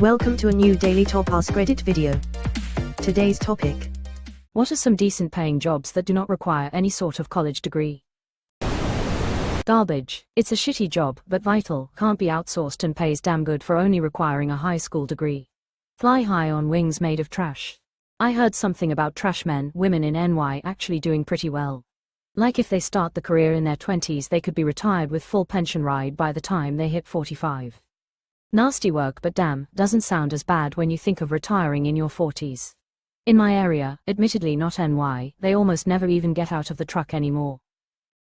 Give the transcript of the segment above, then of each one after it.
Welcome to a new daily top AskReddit video. Today's topic: what are some decent paying jobs that do not require any sort of college degree? Garbage. It's a shitty job, but vital, can't be outsourced and pays damn good for only requiring a high school degree. Fly high on wings made of trash. I heard something about trash men, women in NY actually doing pretty well. Like if they start the career in their 20s, they could be retired with full pension ride by the time they hit 45. Nasty work, but damn, doesn't sound as bad when you think of retiring in your 40s. In my area, admittedly not NY, they almost never even get out of the truck anymore.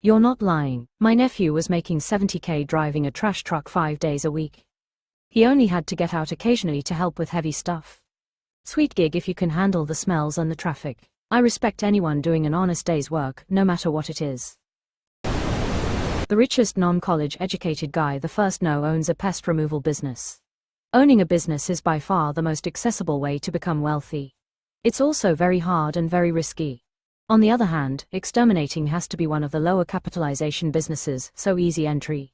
You're not lying. My nephew was making $70K driving a trash truck 5 days a week. He only had to get out occasionally to help with heavy stuff. Sweet gig if you can handle the smells and the traffic. I respect anyone doing an honest day's work, no matter what it is. The richest non-college educated guy the first know owns a pest removal business. Owning a business is by far the most accessible way to become wealthy. It's also very hard and very risky. On the other hand, exterminating has to be one of the lower capitalization businesses, so easy entry.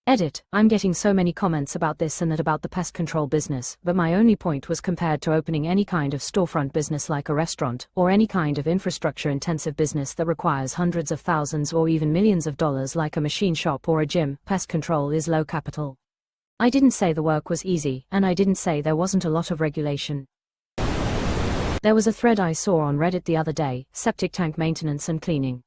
Edit: I'm getting so many comments about this and that about the pest control business, but my only point was compared to opening any kind of storefront business like a restaurant, or any kind of infrastructure-intensive business that requires hundreds of thousands or even millions of dollars like a machine shop or a gym. Pest control is low capital. I didn't say the work was easy, and I didn't say there wasn't a lot of regulation. There was a thread I saw on Reddit the other day: septic tank maintenance and cleaning.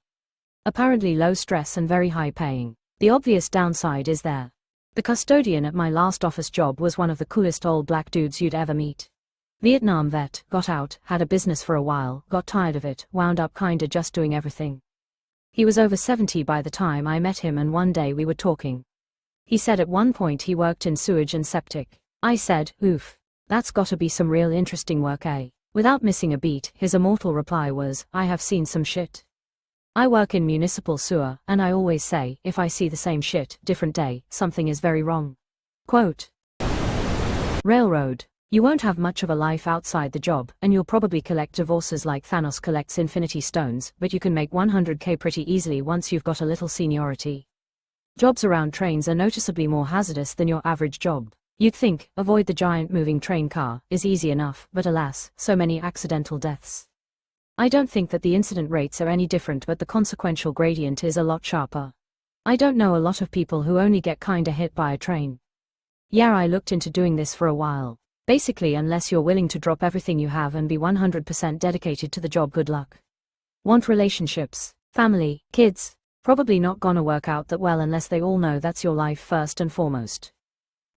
Apparently low stress and very high paying. The obvious downside is there. The custodian at my last office job was one of the coolest old black dudes you'd ever meet. Vietnam vet, got out, had a business for a while, got tired of it, wound up kinda just doing everything. He was over 70 by the time I met him, and one day we were talking. He said at one point he worked in sewage and septic. I said, oof. That's gotta be some real interesting work, eh? Without missing a beat, his immortal reply was, I have seen some shit. I work in municipal sewer, and I always say, if I see the same shit, different day, something is very wrong. Quote. Railroad. You won't have much of a life outside the job, and you'll probably collect divorces like Thanos collects infinity stones, but you can make 100K pretty easily once you've got a little seniority. Jobs around trains are noticeably more hazardous than your average job. You'd think, avoid the giant moving train car, is easy enough, but alas, so many accidental deaths. I don't think that the incident rates are any different, but the consequential gradient is a lot sharper. I don't know a lot of people who only get kinda hit by a train. Yeah, I looked into doing this for a while. Basically, unless you're willing to drop everything you have and be 100% dedicated to the job, good luck. Want relationships, family, kids? Probably not gonna work out that well unless they all know that's your life first and foremost.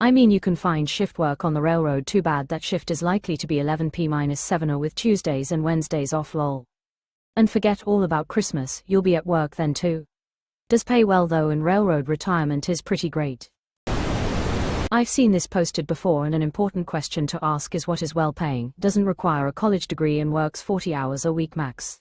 I mean, you can find shift work on the railroad, too bad that shift is likely to be 11p-7 or with Tuesdays and Wednesdays off, lol. And forget all about Christmas, you'll be at work then too. Does pay well though, and railroad retirement is pretty great. I've seen this posted before, and an important question to ask is what is well paying, doesn't require a college degree and works 40 hours a week max.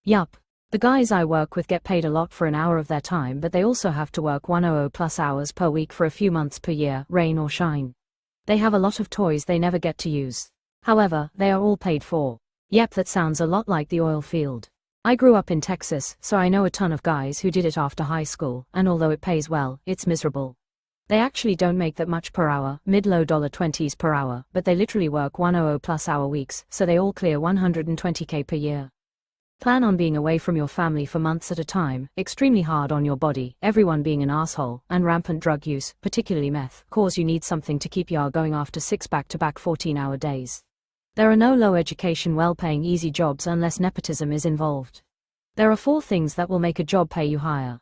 Yup. The guys I work with get paid a lot for an hour of their time, but they also have to work 100 plus hours per week for a few months per year, rain or shine. They have a lot of toys they never get to use. However, they are all paid for. Yep, that sounds a lot like the oil field. I grew up in Texas, so I know a ton of guys who did it after high school, and although it pays well, it's miserable. They actually don't make that much per hour, mid-low $20s per hour, but they literally work 100 plus hour weeks, so they all clear 120K per year. Plan on being away from your family for months at a time, extremely hard on your body, everyone being an asshole, and rampant drug use, particularly meth, cause you need something to keep ya going after 6 back-to-back 14-hour days. There are no low education, well-paying easy jobs unless nepotism is involved. There are 4 things that will make a job pay you higher.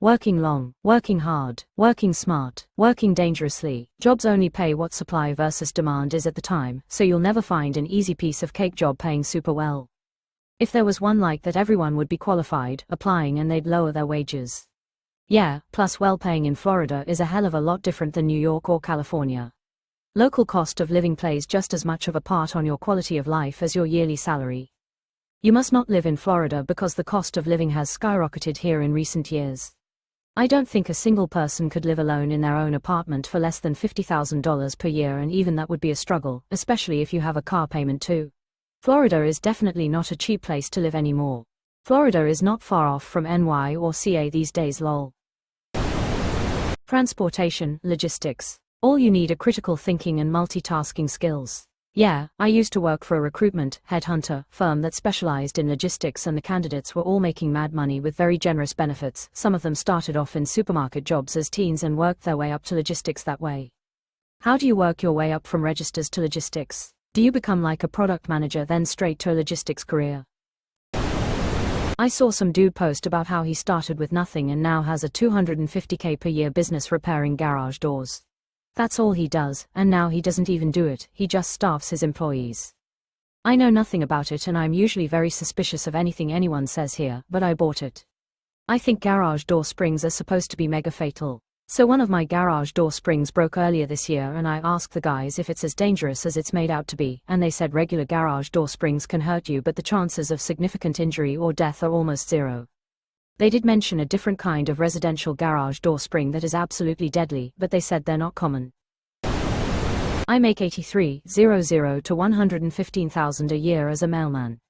Working long, working hard, working smart, working dangerously. Jobs only pay what supply versus demand is at the time, so you'll never find an easy piece of cake job paying super well. If there was one like that, everyone would be qualified, applying, and they'd lower their wages. Yeah, plus well-paying in Florida is a hell of a lot different than New York or California. Local cost of living plays just as much of a part on your quality of life as your yearly salary. You must not live in Florida because the cost of living has skyrocketed here in recent years. I don't think a single person could live alone in their own apartment for less than $50,000 per year, and even that would be a struggle, especially if you have a car payment too. Florida is definitely not a cheap place to live anymore. Florida is not far off from NY or CA these days, lol. Transportation, logistics. All you need are critical thinking and multitasking skills. Yeah, I used to work for a recruitment headhunter firm that specialized in logistics, and the candidates were all making mad money with very generous benefits. Some of them started off in supermarket jobs as teens and worked their way up to logistics that way. How do you work your way up from registers to logistics? Do you become like a product manager then straight to a logistics career? I saw some dude post about how he started with nothing and now has a $250K per year business repairing garage doors. That's all he does, and now he doesn't even do it, he just staffs his employees. I know nothing about it and I'm usually very suspicious of anything anyone says here, but I bought it. I think garage door springs are supposed to be mega fatal. So one of my garage door springs broke earlier this year and I asked the guys if it's as dangerous as it's made out to be, and they said regular garage door springs can hurt you but the chances of significant injury or death are almost zero. They did mention a different kind of residential garage door spring that is absolutely deadly, but they said they're not common. I make $83,000 to $115,000 a year as a mailman.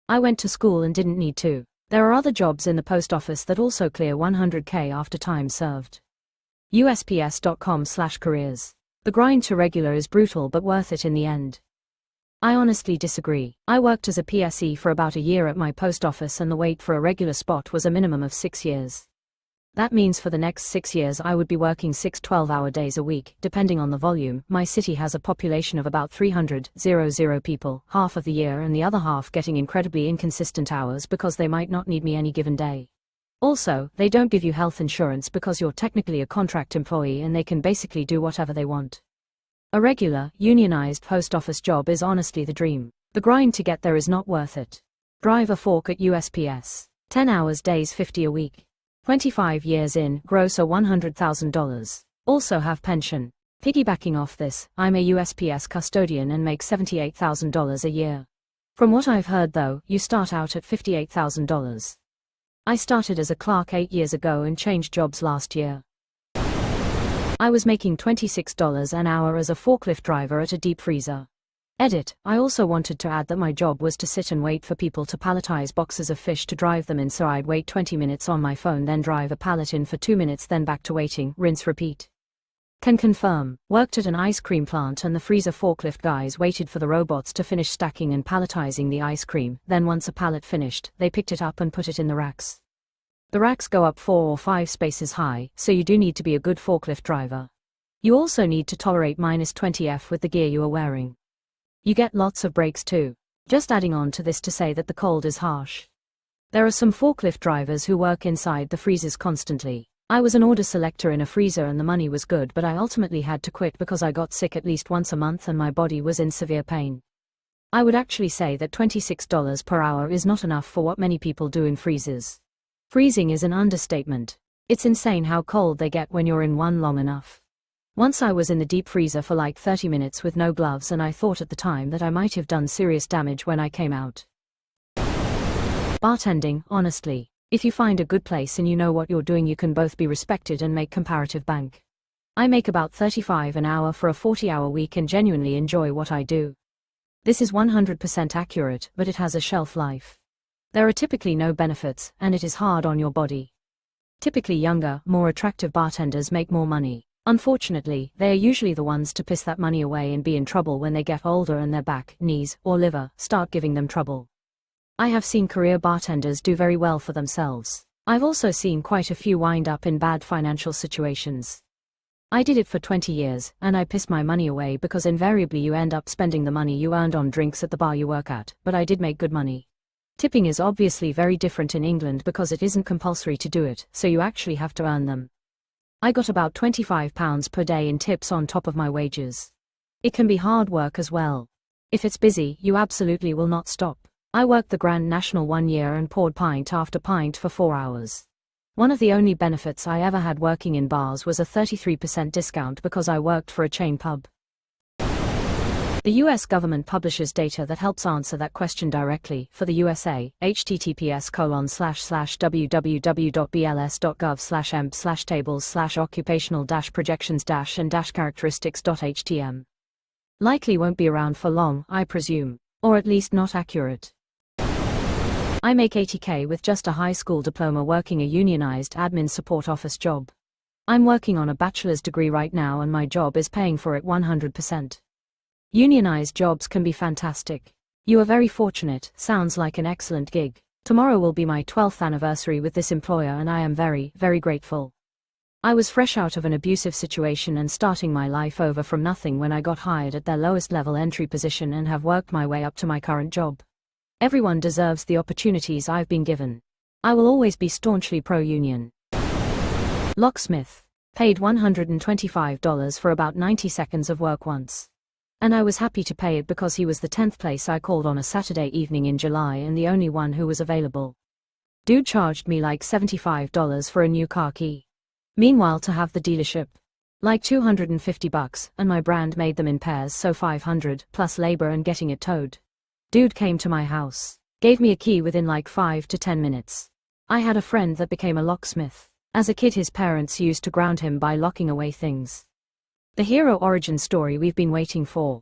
I went to school and didn't need to. There are other jobs in the post office that also clear $100K after time served. USPS.com/careers. The grind to regular is brutal but worth it in the end. I honestly disagree. I worked as a PSE for about a year at my post office and the wait for a regular spot was a minimum of 6 years. That means for the next 6 years I would be working 6 12-hour days a week, depending on the volume. My city has a population of about 300,000 people, half of the year and the other half getting incredibly inconsistent hours because they might not need me any given day. Also, they don't give you health insurance because you're technically a contract employee and they can basically do whatever they want. A regular, unionized post office job is honestly the dream. The grind to get there is not worth it. Drive a fork at USPS. 10 hours days, 50 a week. 25 years in, gross are $100,000. Also have pension. Piggybacking off this, I'm a USPS custodian and make $78,000 a year. From what I've heard though, you start out at $58,000. I started as a clerk 8 years ago and changed jobs last year. I was making $26 an hour as a forklift driver at a deep freezer. Edit, I also wanted to add that my job was to sit and wait for people to palletize boxes of fish to drive them in, so I'd wait 20 minutes on my phone, then drive a pallet in for 2 minutes, then back to waiting, rinse repeat. Can confirm, worked at an ice cream plant and the freezer forklift guys waited for the robots to finish stacking and palletizing the ice cream, then once a pallet finished, they picked it up and put it in the racks. The racks go up 4 or 5 spaces high, so you do need to be a good forklift driver. You also need to tolerate -20°F with the gear you are wearing. You get lots of breaks too. Just adding on to this to say that the cold is harsh. There are some forklift drivers who work inside the freezers constantly. I was an order selector in a freezer and the money was good, but I ultimately had to quit because I got sick at least once a month and my body was in severe pain. I would actually say that $26 per hour is not enough for what many people do in freezers. Freezing is an understatement. It's insane how cold they get when you're in one long enough. Once I was in the deep freezer for like 30 minutes with no gloves and I thought at the time that I might have done serious damage when I came out. Bartending, honestly. If you find a good place and you know what you're doing, you can both be respected and make comparative bank. I make about $35 an hour for a 40-hour week and genuinely enjoy what I do. This is 100% accurate, but it has a shelf life. There are typically no benefits, and it is hard on your body. Typically younger, more attractive bartenders make more money. Unfortunately, they are usually the ones to piss that money away and be in trouble when they get older and their back, knees, or liver start giving them trouble. I have seen career bartenders do very well for themselves. I've also seen quite a few wind up in bad financial situations. I did it for 20 years, and I pissed my money away because invariably you end up spending the money you earned on drinks at the bar you work at, but I did make good money. Tipping is obviously very different in England because it isn't compulsory to do it, so you actually have to earn them. I got about £25 per day in tips on top of my wages. It can be hard work as well. If it's busy, you absolutely will not stop. I worked the Grand National 1 year and poured pint after pint for 4 hours. One of the only benefits I ever had working in bars was a 33% discount because I worked for a chain pub. The US government publishes data that helps answer that question directly for the USA. https://www.bls.gov/emp/tables/occupational-projections-and-characteristics.htm. Likely won't be around for long, I presume. Or at least not accurate. I make $80K with just a high school diploma working a unionized admin support office job. I'm working on a bachelor's degree right now and my job is paying for it 100%. Unionized jobs can be fantastic. You are very fortunate, sounds like an excellent gig. Tomorrow will be my 12th anniversary with this employer and I am very, very grateful. I was fresh out of an abusive situation and starting my life over from nothing when I got hired at their lowest level entry position and have worked my way up to my current job. Everyone deserves the opportunities I've been given. I will always be staunchly pro-union. Locksmith. Paid $125 for about 90 seconds of work once. And I was happy to pay it because he was the 10th place I called on a Saturday evening in July and the only one who was available. Dude charged me like $75 for a new car key. Meanwhile to have the dealership. Like $250 and my brand made them in pairs so $500 plus labor and getting it towed. Dude came to my house. Gave me a key within like 5 to 10 minutes. I had a friend that became a locksmith. As a kid his parents used to ground him by locking away things. The hero origin story we've been waiting for.